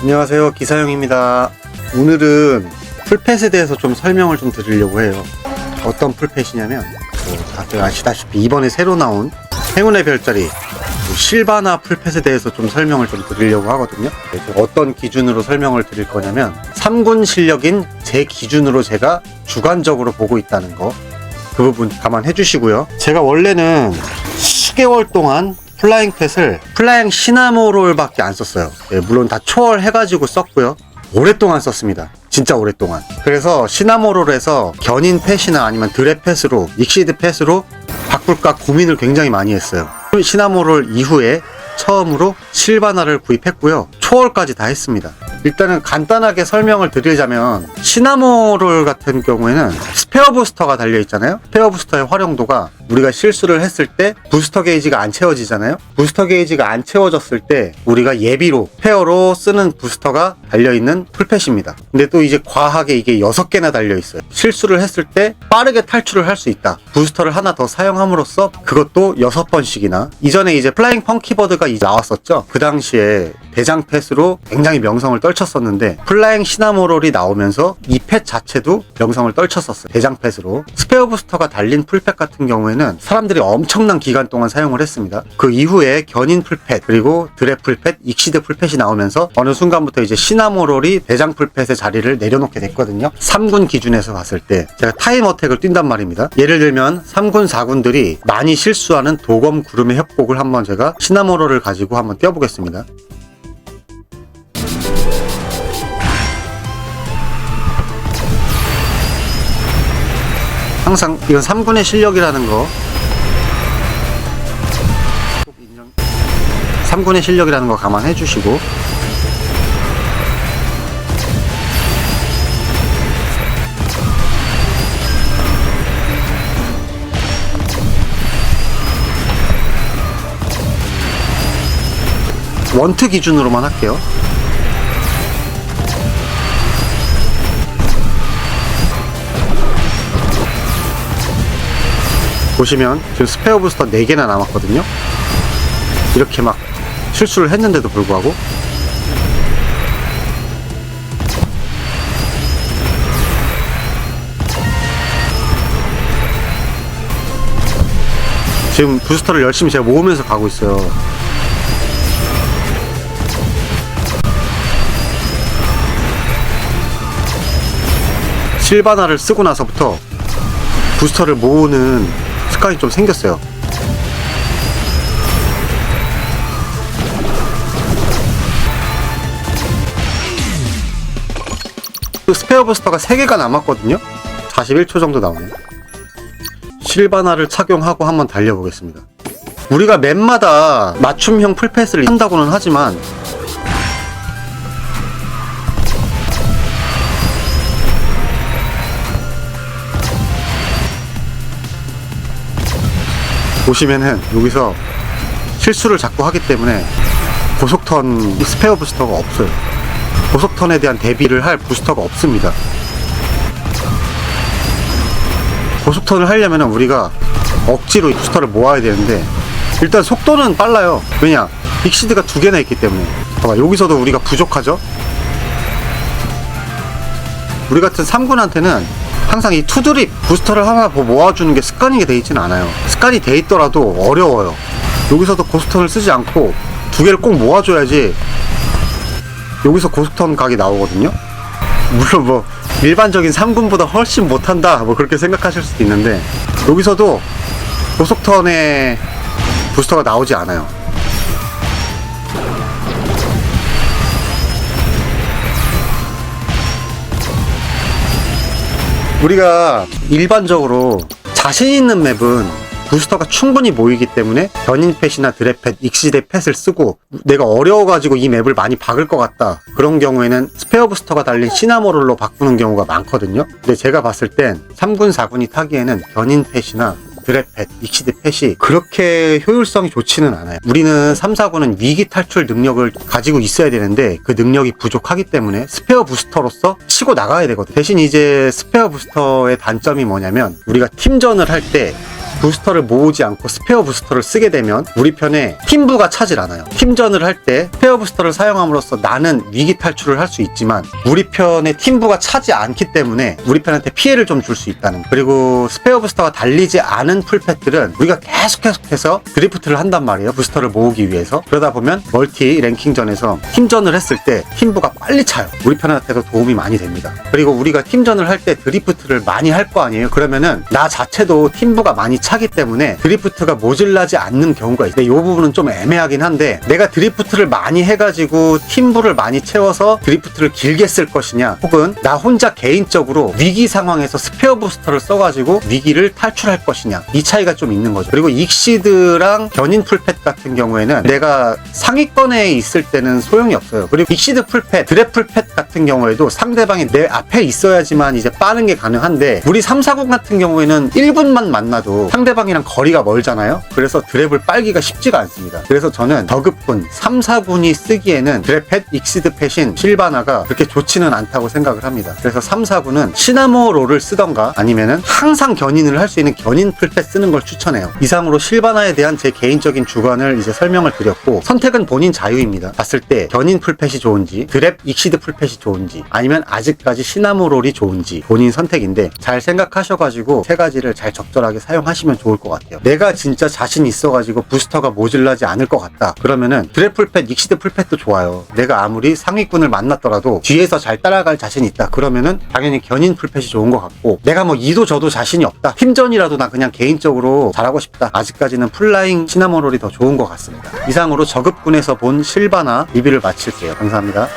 안녕하세요, 기사형입니다. 오늘은 풀펫에 대해서 좀 설명을 좀 드리려고 해요. 어떤 풀펫이냐면 다들 아시다시피 이번에 새로 나온 행운의 별자리 실바나 풀펫에 대해서 좀 설명을 좀 드리려고 하거든요. 그래서 어떤 기준으로 설명을 드릴 거냐면 3군 실력인 제 기준으로 제가 주관적으로 보고 있다는 거, 그 부분 감안해 주시고요. 제가 원래는 10개월 동안 플라잉 펫을 플라잉 시나모롤밖에 안 썼어요. 물론 다 초월해가지고 썼고요. 오랫동안 썼습니다. 진짜 오랫동안. 그래서 시나모롤에서 견인 펫이나 아니면 드랩 펫으로, 익시드 펫으로 바꿀까 고민을 굉장히 많이 했어요. 시나모롤 이후에 처음으로 실바나를 구입했고요. 초월까지 다 했습니다. 일단은 간단하게 설명을 드리자면 시나모롤 같은 경우에는 스페어 부스터가 달려있잖아요. 스페어 부스터의 활용도가 우리가 실수를 했을 때 부스터 게이지가 안 채워지잖아요. 부스터 게이지가 안 채워졌을 때 우리가 예비로 스페어로 쓰는 부스터가 달려있는 풀펫입니다. 근데 또 이제 과하게 이게 6개나 달려있어요. 실수를 했을 때 빠르게 탈출을 할 수 있다. 부스터를 하나 더 사용함으로써 그것도 6번씩이나. 이전에 이제 플라잉 펑키버드가 이제 나왔었죠. 그 당시에 대장 펫으로 굉장히 명성을 떨쳤었는데 플라잉 시나모롤이 나오면서 이 펫 자체도 명성을 떨쳤었어요. 대장 펫으로. 스페어 부스터가 달린 풀펫 같은 경우에는 사람들이 엄청난 기간 동안 사용을 했습니다. 그 이후에 견인 풀펫, 그리고 드랩 풀펫, 익시드 풀펫이 나오면서 어느 순간부터 이제 시나모롤이 대장 풀펫의 자리를 내려놓게 됐거든요. 3군 기준에서 봤을 때 제가 타임 어택을 뛴단 말입니다. 예를 들면 3군, 4군들이 많이 실수하는 도검 구름의 협곡을 한번 제가 시나모롤을 가지고 한번 뛰어보겠습니다. 항상 이건 3군의 실력이라는 거, 3군의 실력이라는 거 감안해 주시고, 원트 기준으로만 할게요. 보시면 지금 스페어 부스터 4개나 남았거든요. 이렇게 막 실수를 했는데도 불구하고 지금 부스터를 열심히 제가 모으면서 가고 있어요. 실바나를 쓰고 나서부터 부스터를 모으는 습관이 좀 생겼어요. 그 스페어 부스터가 3개가 남았거든요. 41초 정도 나오네요. 실바나를 착용하고 한번 달려보겠습니다. 우리가 맵마다 맞춤형 풀펫을 한다고는 하지만 보시면은 여기서 실수를 자꾸 하기 때문에 고속턴 스페어 부스터가 없어요. 고속턴에 대한 대비를 할 부스터가 없습니다. 고속턴을 하려면 우리가 억지로 부스터를 모아야 되는데 일단 속도는 빨라요. 왜냐? 익시드가 2개나 있기 때문에. 봐봐, 여기서도 우리가 부족하죠? 우리 같은 3군한테는 항상 이 투드립 부스터를 하나 모아주는 게 습관이 돼 있진 않아요. 습관이 돼 있더라도 어려워요. 여기서도 고속턴을 쓰지 않고 2개를 꼭 모아줘야지 여기서 고속턴 각이 나오거든요. 물론 뭐 일반적인 3군보다 훨씬 못한다 뭐 그렇게 생각하실 수도 있는데 여기서도 고속턴에 부스터가 나오지 않아요. 우리가 일반적으로 자신 있는 맵은 부스터가 충분히 모이기 때문에 견인 펫이나 드랩 펫, 익시드 펫을 쓰고, 내가 어려워가지고 이 맵을 많이 박을 것 같다, 그런 경우에는 스페어 부스터가 달린 시나모롤로 바꾸는 경우가 많거든요. 근데 제가 봤을 땐 3군, 4군이 타기에는 견인 펫이나 드랩 펫, 익시드 펫이 그렇게 효율성이 좋지는 않아요. 우리는 3, 4군은 위기 탈출 능력을 가지고 있어야 되는데 그 능력이 부족하기 때문에 스페어 부스터로서 치고 나가야 되거든요. 대신 이제 스페어 부스터의 단점이 뭐냐면 우리가 팀전을 할 때 부스터를 모으지 않고 스페어 부스터를 쓰게 되면 우리 편에 팀부가 차질 않아요. 팀전을 할 때 스페어 부스터를 사용함으로써 나는 위기 탈출을 할 수 있지만 우리 편의 팀부가 차지 않기 때문에 우리 편한테 피해를 좀 줄 수 있다는 거. 그리고 스페어 부스터가 달리지 않은 풀팻들은 우리가 계속해서 드리프트를 한단 말이에요. 부스터를 모으기 위해서. 그러다 보면 멀티 랭킹전에서 팀전을 했을 때 팀부가 빨리 차요. 우리 편한테도 도움이 많이 됩니다. 그리고 우리가 팀전을 할 때 드리프트를 많이 할 거 아니에요. 그러면은 나 자체도 팀부가 많이 차기 때문에 드리프트가 모질라지 않는 경우가 있어요. 이 부분은 좀 애매하긴 한데 내가 드리프트를 많이 해가지고 팀부를 많이 채워서 드리프트를 길게 쓸 것이냐 혹은 나 혼자 개인적으로 위기 상황에서 스페어 부스터를 써가지고 위기를 탈출할 것이냐 이 차이가 좀 있는 거죠. 그리고 익시드랑 견인 풀팻 같은 경우에는 내가 상위권에 있을 때는 소용이 없어요. 그리고 익시드 풀팻, 드랩 풀팻 같은 경우에도 상대방이 내 앞에 있어야지만 이제 빠는 게 가능한데 우리 3, 4군 같은 경우에는 1군만 만나도 상대방이랑 거리가 멀잖아요. 그래서 드랩을 빨기가 쉽지가 않습니다. 그래서 저는 저급군 3, 4군이 쓰기에는 드랩 펫, 익시드 펫인 실바나가 그렇게 좋지는 않다고 생각을 합니다. 그래서 3, 4군은 시나모롤을 쓰던가 아니면은 항상 견인을 할 수 있는 견인 풀팻 쓰는 걸 추천해요. 이상으로 실바나에 대한 제 개인적인 주관을 이제 설명을 드렸고 선택은 본인 자유입니다. 봤을 때 견인 풀팻이 좋은지 드랩 익시드 풀팻이 좋은지 아니면 아직까지 시나모롤이 좋은지 본인 선택인데 잘 생각하셔가지고 세 가지를 잘 적절하게 사용하시면 좋을 것 같아요. 내가 진짜 자신 있어가지고 부스터가 모질라지 않을 것 같다 그러면은 드랩 풀팻, 익시드 풀팻도 좋아요. 내가 아무리 상위군을 만났더라도 뒤에서 잘 따라갈 자신이 있다 그러면은 당연히 견인 풀팻이 좋은 것 같고 내가 뭐 이도 저도 자신이 없다 팀전이라도 나 그냥 개인적으로 잘하고 싶다 아직까지는 플라잉 시나모롤이 더 좋은 것 같습니다. 이상으로 저급군에서 본 실바나 리뷰를 마칠게요. 감사합니다.